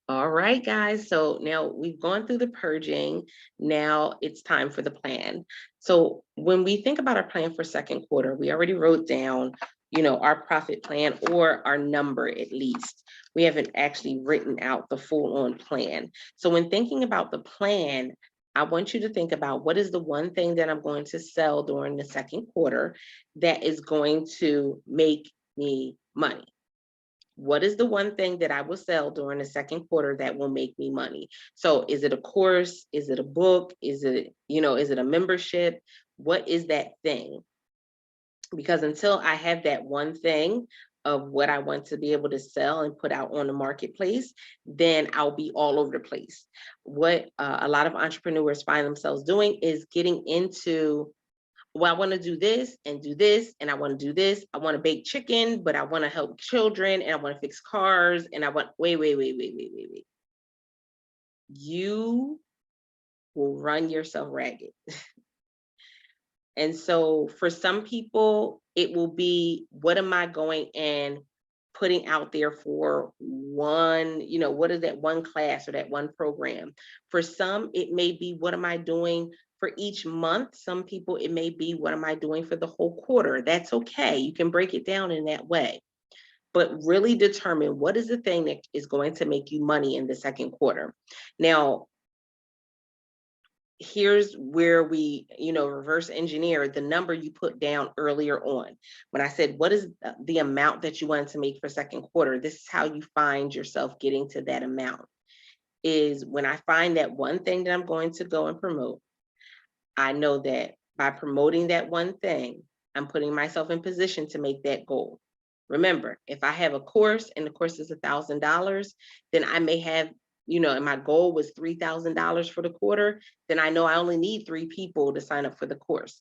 All right, guys. So now we've gone through the purging. Now it's time for the plan. So when we think about our plan for second quarter, we already wrote down, our profit plan or our number at least. We haven't actually written out the full on plan. So when thinking about the plan, I want you to think about what is the one thing that I'm going to sell during the second quarter that is going to make me money. What is the one thing that I will sell during the second quarter that will make me money? So is it a course? Is it a book? Is it a membership? What is that thing? Because until I have that one thing of what I want to be able to sell and put out on the marketplace, then I'll be all over the place. What a lot of entrepreneurs find themselves doing is getting into, well, I want to do this and do this, and I want to do this. I want to bake chicken, but I want to help children, and I want to fix cars, and I want, wait, wait, wait, wait, wait, wait, wait. You will run yourself ragged. And so for some people, it will be, what am I going and putting out there for one, what is that one class or that one program? For some, it may be, what am I doing for each month? Some people, it may be, what am I doing for the whole quarter? That's okay. You can break it down in that way. But really determine what is the thing that is going to make you money in the second quarter. Now, here's where we, reverse engineer the number you put down earlier on. When I said, what is the amount that you want to make for second quarter? This is how you find yourself getting to that amount. Is when I find that one thing that I'm going to go and promote, I know that by promoting that one thing, I'm putting myself in position to make that goal. Remember, if I have a course and the course is $1,000, then I may have, and my goal was $3,000 for the quarter, then I know I only need 3 people to sign up for the course.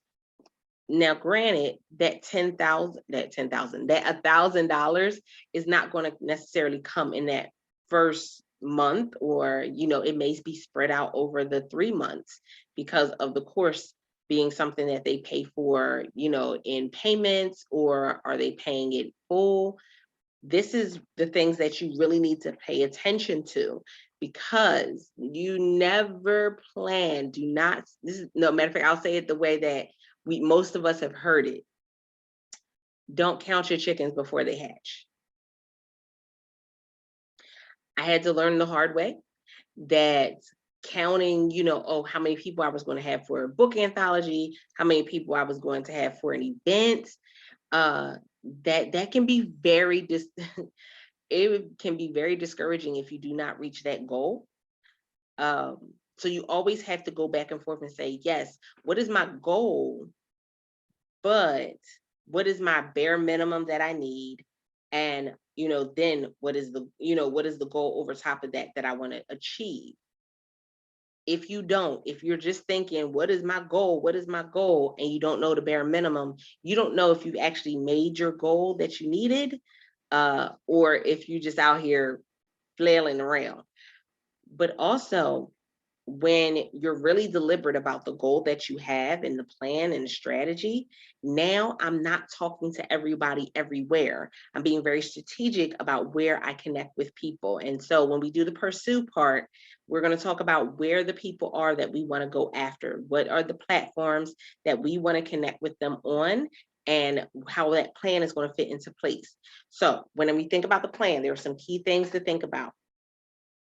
Now, granted, that $1,000 is not going to necessarily come in that first month, or, it may be spread out over the 3 months because of the course being something that they pay for, in payments, or are they paying it full? This is the things that you really need to pay attention to, because you never plan, do not, this is, no matter of fact, I'll say it the way that most of us have heard it. Don't count your chickens before they hatch. I had to learn the hard way that counting, how many people I was going to have for a book anthology, how many people I was going to have for an event, that can be very it can be very discouraging if you do not reach that goal. So you always have to go back and forth and say, yes, what is my goal? But what is my bare minimum that I need? And, then what is the goal over top of that I want to achieve? If you're just thinking, what is my goal? What is my goal? And you don't know the bare minimum, you don't know if you actually made your goal that you needed, or if you just out here flailing around. But also, when you're really deliberate about the goal that you have and the plan and the strategy, now I'm not talking to everybody everywhere. I'm being very strategic about where I connect with people. And so when we do the pursue part, we're going to talk about where the people are that we want to go after. What are the platforms that we want to connect with them on, and how that plan is going to fit into place. So when we think about the plan, there are some key things to think about.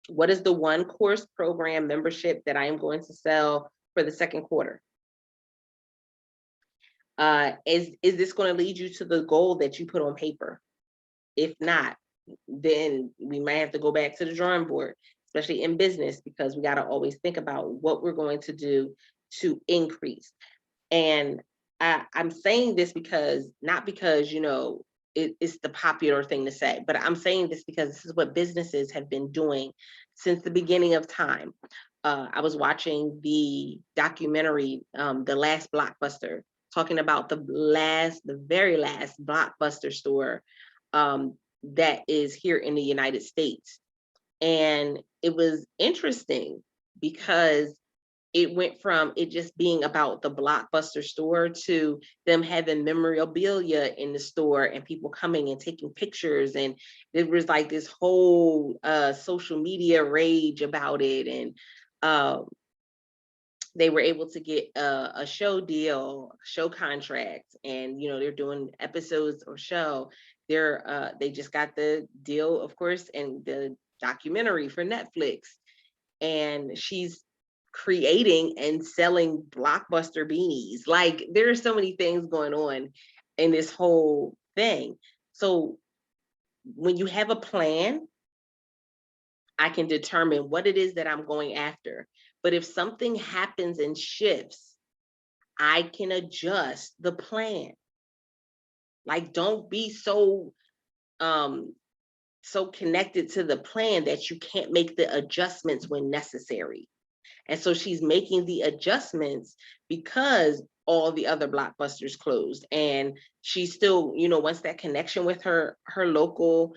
What is the one course, program, membership that I am going to sell for the second quarter? Is this going to lead you to the goal that you put on paper? If not, then we might have to go back to the drawing board, especially in business, because we got to always think about what we're going to do to increase. And I'm saying this because, not because, it's the popular thing to say, but I'm saying this because this is what businesses have been doing since the beginning of time. I was watching the documentary, The Last Blockbuster, talking about the very last Blockbuster store that is here in the United States. And it was interesting because it went from it just being about the Blockbuster store to them having memorabilia in the store and people coming and taking pictures. And there was like this whole social media rage about it. And they were able to get a show deal, show contract, and they're doing episodes or show. They just got the deal, of course, and the documentary for Netflix. And she's creating and selling Blockbuster beanies. Like, there are so many things going on in this whole thing. So when you have a plan, I can determine what it is that I'm going after. But if something happens and shifts, I can adjust the plan. Like, don't be so connected to the plan that you can't make the adjustments when necessary. And so she's making the adjustments because all the other Blockbusters closed. And she still, wants that connection with her local,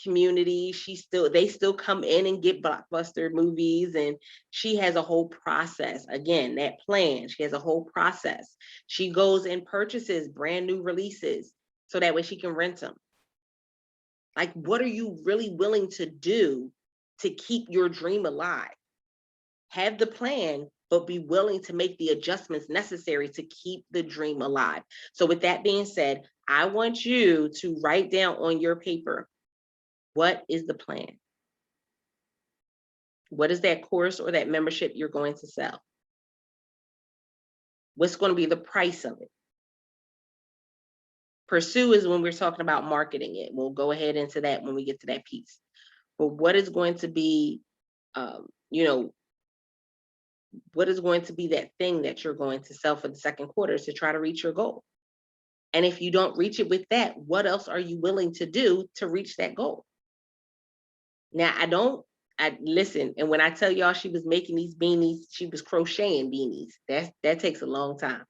community. They still come in and get Blockbuster movies. And she has a whole process. Again, that plan, she has a whole process. She goes and purchases brand new releases so that way she can rent them. Like, what are you really willing to do to keep your dream alive? Have the plan, but be willing to make the adjustments necessary to keep the dream alive. So with that being said, I want you to write down on your paper, what is the plan? What is that course or that membership you're going to sell? What's going to be the price of it? Pursue is when we're talking about marketing it. We'll go ahead into that when we get to that piece. But what is going to be, what is going to be that thing that you're going to sell for the second quarter to try to reach your goal? And if you don't reach it with that, what else are you willing to do to reach that goal? Now, I listen, and when I tell y'all she was making these beanies, she was crocheting beanies. That takes a long time.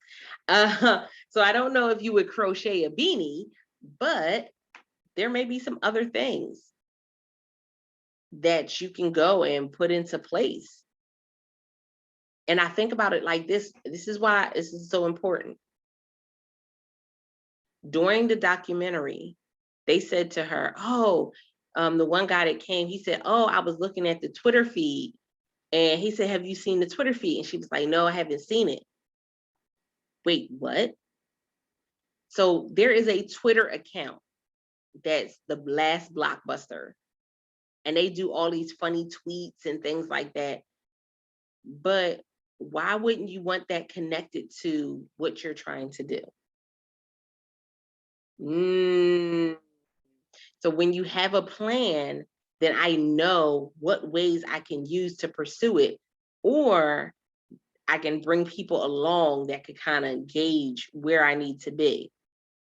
So I don't know if you would crochet a beanie, but there may be some other things that you can go and put into place. And I think about it like this. This is why this is so important. During the documentary, they said to her, oh, the one guy that came, he said, oh, I was looking at the Twitter feed. And he said, have you seen the Twitter feed? And she was like, no, I haven't seen it. Wait, what? So there is a Twitter account that's the last Blockbuster. And they do all these funny tweets and things like that. But why wouldn't you want that connected to what you're trying to do? So when you have a plan, then I know what ways I can use to pursue it, or I can bring people along that could kind of gauge where I need to be.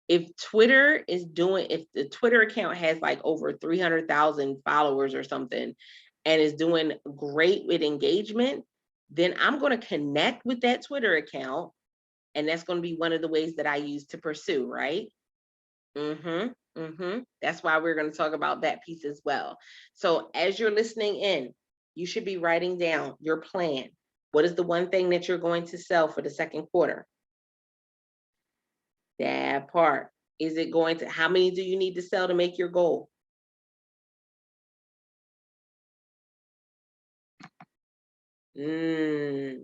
If the Twitter account has like over 300,000 followers or something and is doing great with engagement, then I'm going to connect with that Twitter account. And that's going to be one of the ways that I use to pursue, right? That's why we're going to talk about that piece as well. So as you're listening in, you should be writing down your plan. What is the one thing that you're going to sell for the second quarter? That part. Is it going to, how many do you need to sell to make your goal? Is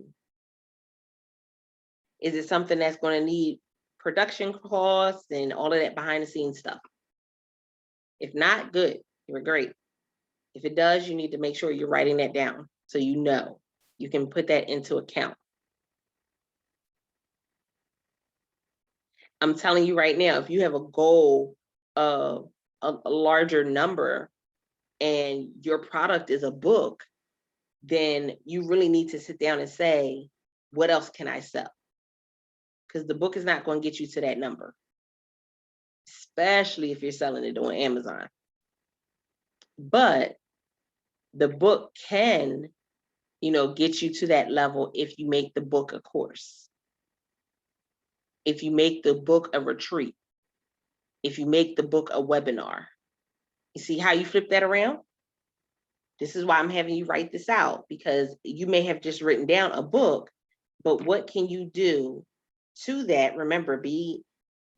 it something that's going to need production costs and all of that behind the scenes stuff? If not, good, you're great. If it does, you need to make sure you're writing that down so you know you can put that into account. I'm telling you right now, if you have a goal of a larger number and your product is a book, then you really need to sit down and say, what else can I sell? Because the book is not going to get you to that number, especially if you're selling it on Amazon. But the book can, get you to that level if you make the book a course, if you make the book a retreat, if you make the book a webinar. You see how you flip that around? This is why I'm having you write this out, because you may have just written down a book, but what can you do to that? Remember, be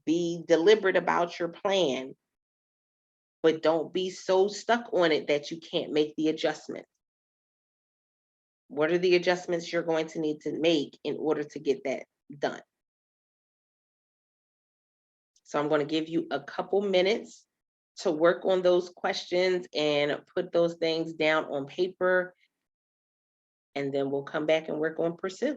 deliberate about your plan, but don't be so stuck on it that you can't make the adjustments. What are the adjustments you're going to need to make in order to get that done? So I'm going to give you a couple minutes to work on those questions and put those things down on paper, and then we'll come back and work on pursue.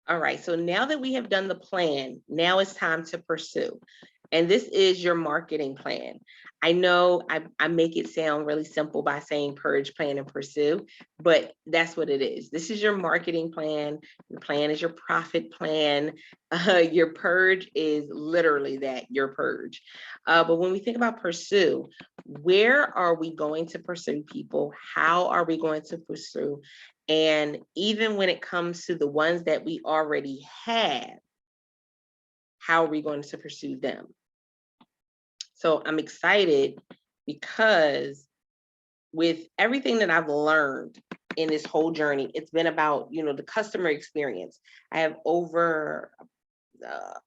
All right, so now that we have done the plan, now it's time to pursue. And this is your marketing plan. I know I make it sound really simple by saying purge, plan, and pursue, but that's what it is. This is your marketing plan. Your plan is your profit plan. Your purge is literally that, your purge. But when we think about pursue, where are we going to pursue people? How are we going to pursue? And even when it comes to the ones that we already have, how are we going to pursue them? So I'm excited because with everything that I've learned in this whole journey, it's been about, the customer experience. I have over,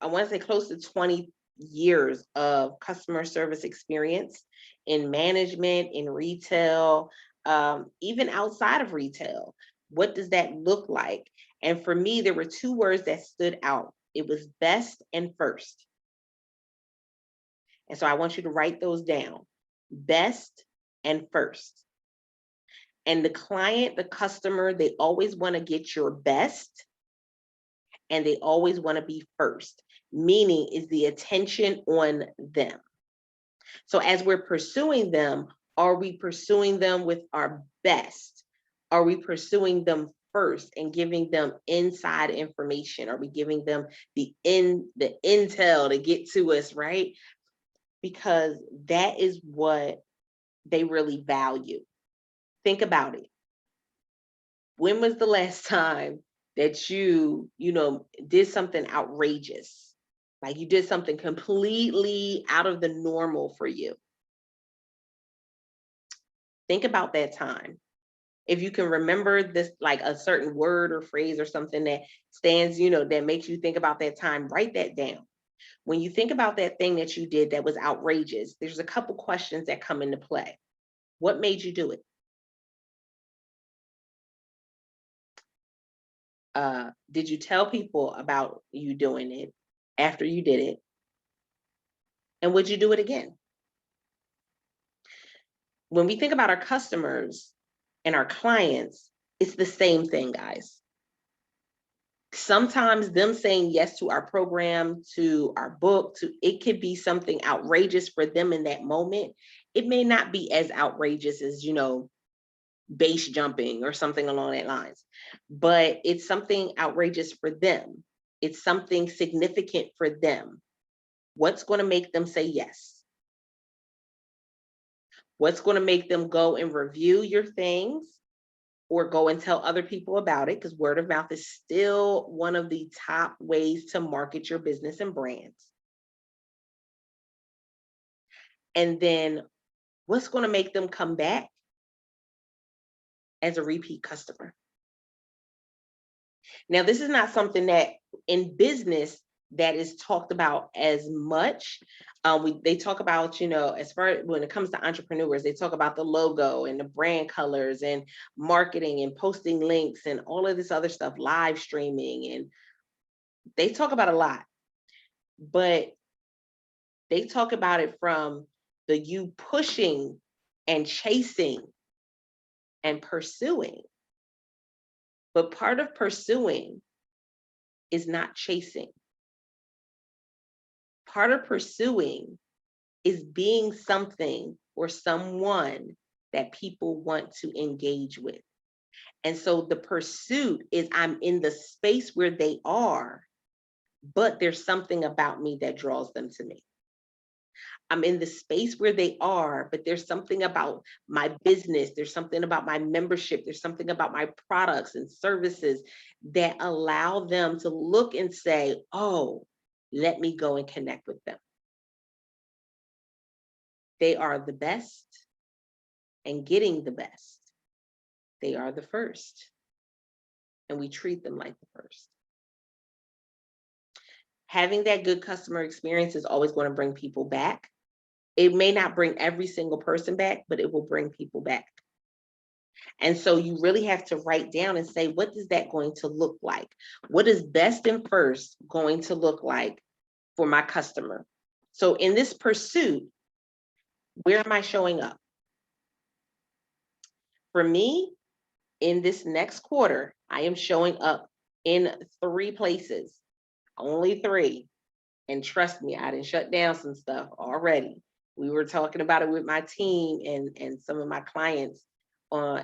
I want to say close to 20 years of customer service experience in management, in retail, even outside of retail. What does that look like? And for me, there were two words that stood out. It was best and first. And so I want you to write those down, best and first. And the client, the customer, they always want to get your best, and they always want to be first, meaning is the attention on them. So as we're pursuing them, are we pursuing them with our best? Are we pursuing them first and giving them inside information? Are we giving them the intel to get to us, right? Because that is what they really value. Think about it. When was the last time that you did something outrageous? Like you did something completely out of the normal for you. Think about that time. If you can remember this, like a certain word or phrase or something that stands, that makes you think about that time, write that down. When you think about that thing that you did that was outrageous, there's a couple questions that come into play. What made you do it? Did you tell people about you doing it after you did it? And would you do it again? When we think about our customers and our clients, it's the same thing, guys. Sometimes them saying yes to our program, to our book, it could be something outrageous for them in that moment. It may not be as outrageous as, base jumping or something along that lines, but it's something outrageous for them. It's something significant for them. What's going to make them say yes? What's going to make them go and review your things or go and tell other people about it? Because word of mouth is still one of the top ways to market your business and brands. And then what's going to make them come back as a repeat customer? Now, this is not something that in business that is talked about as much. They talk about, as far when it comes to entrepreneurs, they talk about the logo and the brand colors and marketing and posting links and all of this other stuff, live streaming, and they talk about a lot, but they talk about it from the you pushing and chasing and pursuing. But part of pursuing is not chasing. Part of pursuing is being something or someone that people want to engage with. And so the pursuit is I'm in the space where they are, but there's something about me that draws them to me. I'm in the space where they are, but there's something about my business, there's something about my membership, there's something about my products and services that allow them to look and say, oh, let me go and connect with them. They are the best and getting the best, they are the first. And we treat them like the first. Having that good customer experience is always going to bring people back. It may not bring every single person back, but it will bring people back. And so you really have to write down and say, what is that going to look like? What is best and first going to look like for my customer? So in this pursuit, where am I showing up? For me, in this next quarter, I am showing up in 3 places, only 3. And trust me, I didn't shut down some stuff already. We were talking about it with my team and some of my clients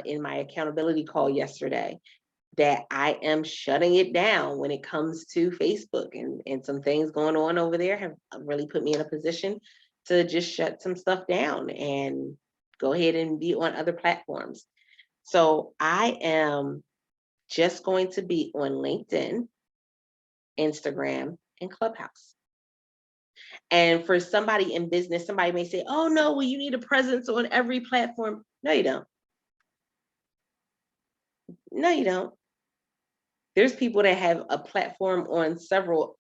in my accountability call yesterday, that I am shutting it down when it comes to Facebook, and some things going on over there have really put me in a position to just shut some stuff down and go ahead and be on other platforms. So I am just going to be on LinkedIn, Instagram, and Clubhouse. And for somebody in business, somebody may say, oh no, well, you need a presence on every platform. No, you don't. No, you don't. There's people that have a platform on several,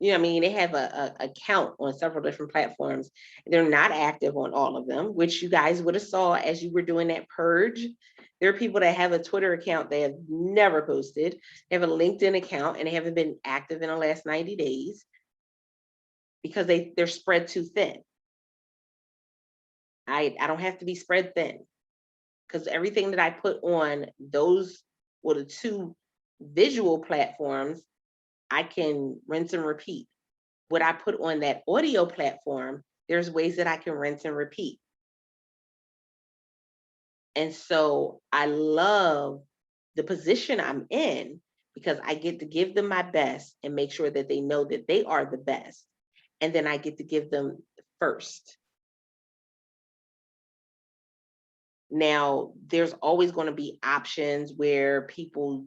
I mean, they have a account on several different platforms. They're not active on all of them, which you guys would have saw as you were doing that purge. There are people that have a Twitter account they have never posted. They have a LinkedIn account and they haven't been active in the last 90 days because they're spread too thin. I don't have to be spread thin, because everything that I put on those, well, the 2 visual platforms, I can rinse and repeat. What I put on that audio platform, there's ways that I can rinse and repeat. And so I love the position I'm in, because I get to give them my best and make sure that they know that they are the best. And then I get to give them first. Now, there's always going to be options where people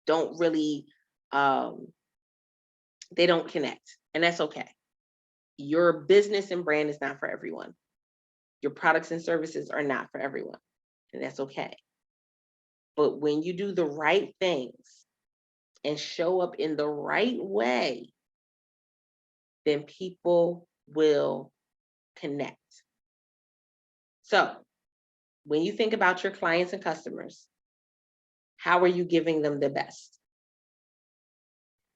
don't really, they don't connect, and that's okay. Your business and brand is not for everyone. Your products and services are not for everyone, and that's okay. But when you do the right things and show up in the right way, then people will connect. So when you think about your clients and customers, how are you giving them the best?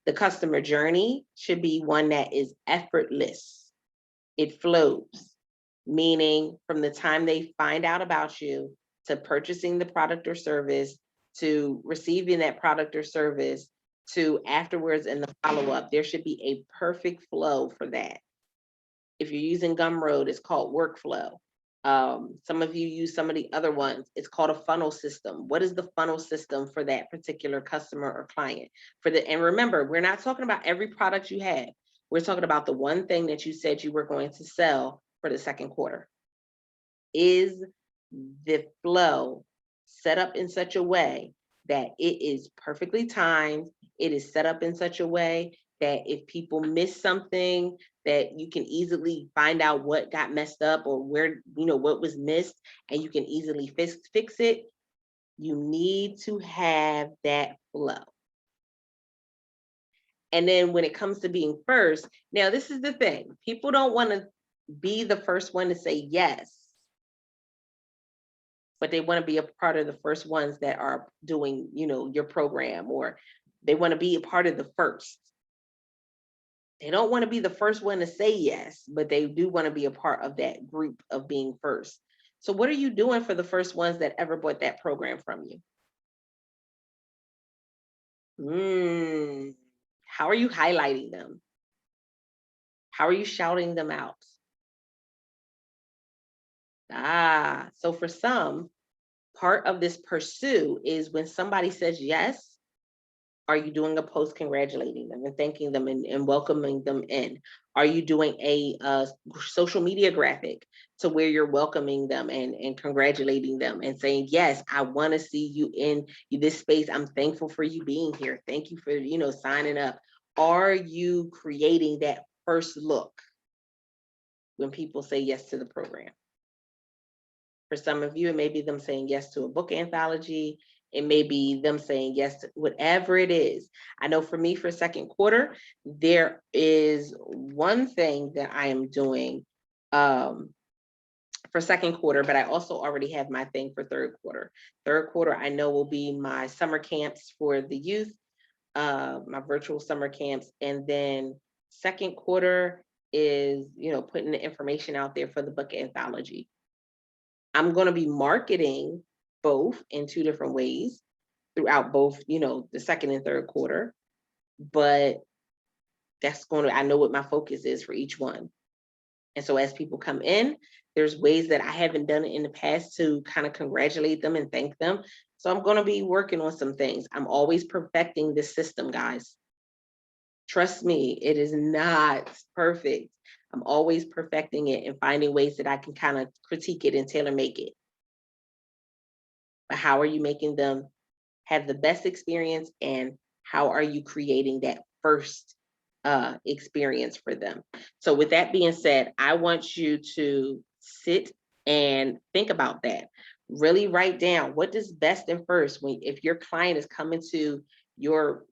The customer journey should be one that is effortless. It flows, meaning from the time they find out about you to purchasing the product or service, to receiving that product or service, to afterwards and the follow-up, there should be a perfect flow for that. If you're using Gumroad, it's called workflow. Some of you use some of the other ones. It's called a funnel system. What is the funnel system for that particular customer or client? And remember, we're not talking about every product you have. We're talking about the one thing that you said you were going to sell for the second quarter. Is the flow set up in such a way that it is perfectly timed? It is set up in such a way that if people miss something, that you can easily find out what got messed up or where, what was missed, and you can easily fix it. You need to have that flow. And then when it comes to being first, now this is the thing. People don't want to be the first one to say yes, but they want to be a part of the first ones that are doing, your program, or they want to be a part of the first. They don't want to be the first one to say yes, but they do want to be a part of that group of being first. So what are you doing for the first ones that ever bought that program from you? How are you highlighting them? How are you shouting them out? So for some, part of this pursue is when somebody says yes, are you doing a post congratulating them and thanking them and welcoming them in? Are you doing a social media graphic to where you're welcoming them and congratulating them and saying, yes, I want to see you in this space. I'm thankful for you being here. Thank you for, signing up. Are you creating that first look when people say yes to the program? For some of you, it may be them saying yes to a book anthology. It may be them saying yes to whatever it is. I know for me, for second quarter, there is one thing that I am doing for second quarter, but I also already have my thing for third quarter. Third quarter, I know will be my summer camps for the youth, my virtual summer camps. And then second quarter is, putting the information out there for the book anthology. I'm going to be marketing both in two different ways throughout both, the second and third quarter, but I know what my focus is for each one. And so as people come in, there's ways that I haven't done it in the past to kind of congratulate them and thank them. So I'm going to be working on some things. I'm always perfecting this system, guys. Trust me, it is not perfect. I'm always perfecting it and finding ways that I can kind of critique it and tailor make it. But how are you making them have the best experience, and how are you creating that first experience for them? So with that being said, I want you to sit and think about that. Really write down, what does best and first, if your client is coming to your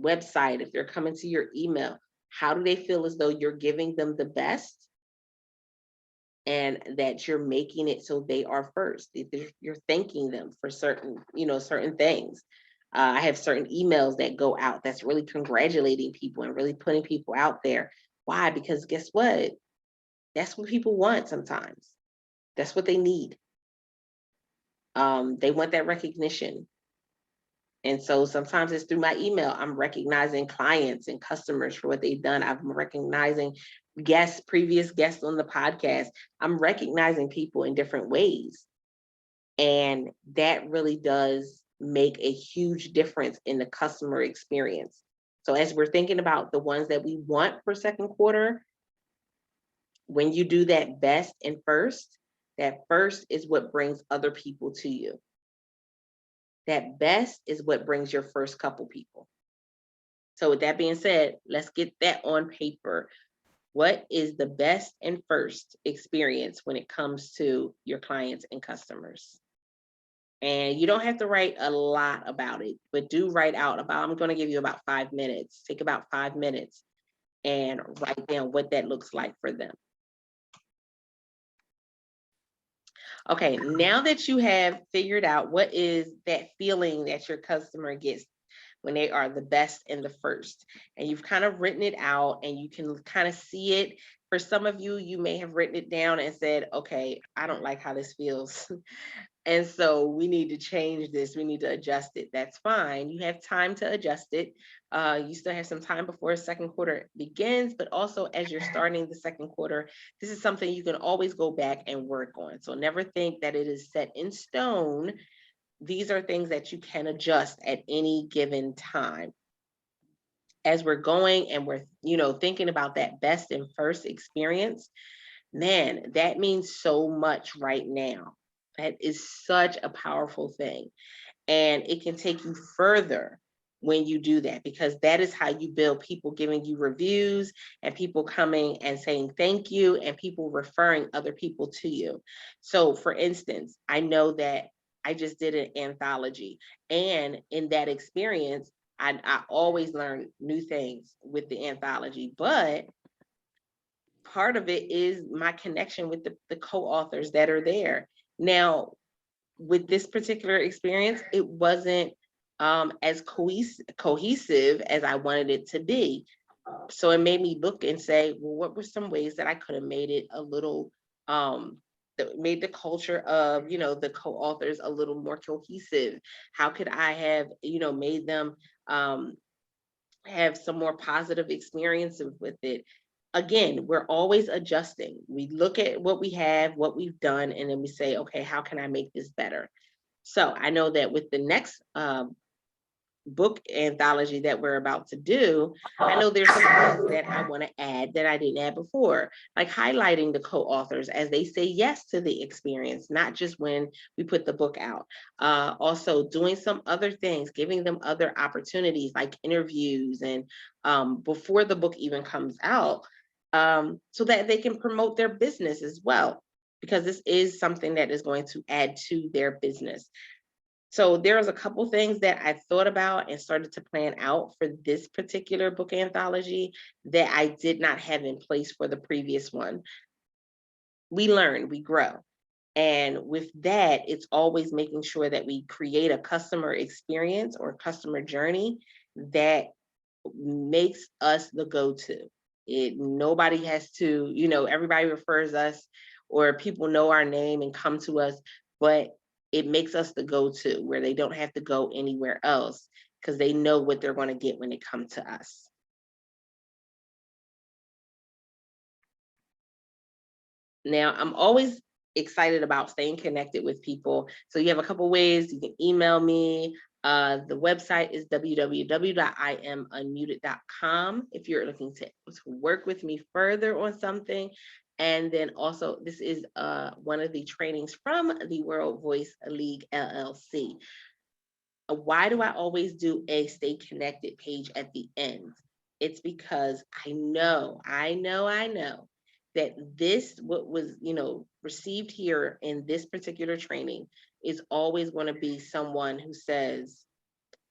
website, if they're coming to your email, how do they feel as though you're giving them the best and that you're making it so they are first? You're thanking them for certain things. I have certain emails that go out that's really congratulating people and really putting people out there. Why? Because guess what? That's what people want sometimes. That's what they need. They want that recognition. And so sometimes it's through my email. I'm recognizing clients and customers for what they've done. I'm recognizing previous guests on the podcast. I'm recognizing people in different ways. And that really does make a huge difference in the customer experience. So as we're thinking about the ones that we want for second quarter, when you do that best and first, that first is what brings other people to you. That best is what brings your first couple people. So with that being said, let's get that on paper. What is the best and first experience when it comes to your clients and customers? And you don't have to write a lot about it, but do write out I'm going to give you about 5 minutes. Take about 5 minutes and write down what that looks like for them. Okay, now that you have figured out what is that feeling that your customer gets when they are the best and the first, and you've kind of written it out and you can kind of see it. For some of you, you may have written it down and said, okay, I don't like how this feels. And so we need to change this. We need to adjust it. That's fine. You have time to adjust it. You still have some time before second quarter begins, but also as you're starting the second quarter, this is something you can always go back and work on. So never think that it is set in stone. These are things that you can adjust at any given time. As we're going and we're, thinking about that best and first experience, man, that means so much right now. That is such a powerful thing. And it can take you further when you do that, because that is how you build people giving you reviews and people coming and saying thank you and people referring other people to you. So for instance, I know that I just did an anthology, and in that experience, I always learn new things with the anthology, but part of it is my connection with the co-authors that are there. Now, with this particular experience, it wasn't as cohesive as I wanted it to be. So it made me look and say, well, what were some ways that I could have made it a little, that made the culture of, the co-authors a little more cohesive? How could I have, made them have some more positive experiences with it? Again, we're always adjusting. We look at what we have, what we've done, and then we say, okay, how can I make this better? So I know that with the next book anthology that we're about to do, I know there's some things that I want to add that I didn't add before, like highlighting the co-authors as they say yes to the experience, not just when we put the book out. Also doing some other things, giving them other opportunities like interviews and before the book even comes out, so that they can promote their business as well. because this is something that is going to add to their business. So there's a couple things that I thought about and started to plan out for this particular book anthology that I did not have in place for the previous one. We learn, we grow. And with that, it's always making sure that we create a customer experience or customer journey that makes us the go-to. Nobody has to, everybody refers us or people know our name and come to us, but it makes us the go-to where they don't have to go anywhere else because they know what they're going to get when they come to us. Now, I'm always excited about staying connected with people. So you have a couple ways. You can email me. The website is www.iamunmuted.com if you're looking to work with me further on something. And then also, this is one of the trainings from the World Voice League LLC. Why do I always do a stay connected page at the end? It's because I know that this, what was, received here in this particular training is always going to be someone who says,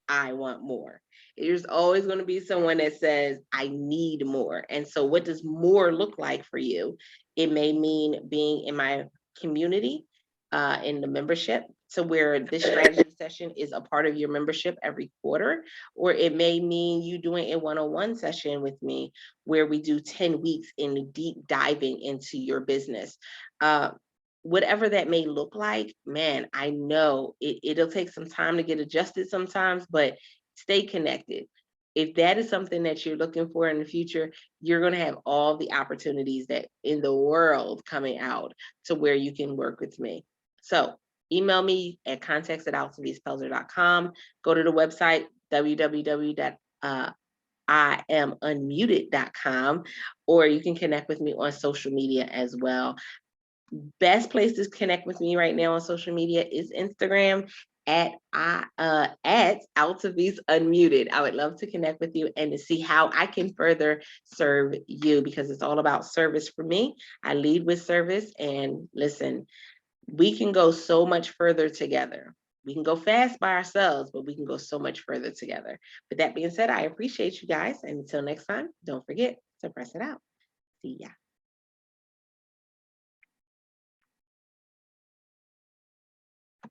I want more. There's always going to be someone that says, I need more. And so what does more look like for you? It may mean being in my community, in the membership, so where this strategy session is a part of your membership every quarter, or it may mean you doing a one-on-one session with me where we do 10 weeks in deep diving into your business. Whatever that may look like, man, I know it'll take some time to get adjusted sometimes, but stay connected. If that is something that you're looking for in the future, you're going to have all the opportunities that in the world coming out to where you can work with me. So email me at contacts@altavispelzer.com. Go to the website, www.iamunmuted.com, or you can connect with me on social media as well. Best place to connect with me right now on social media is Instagram at Altavis Unmuted. I would love to connect with you and to see how I can further serve you, because it's all about service for me. I lead with service, and listen, we can go so much further together. We can go fast by ourselves, but we can go so much further together. With that being said, I appreciate you guys. And until next time, don't forget to press it out. See ya.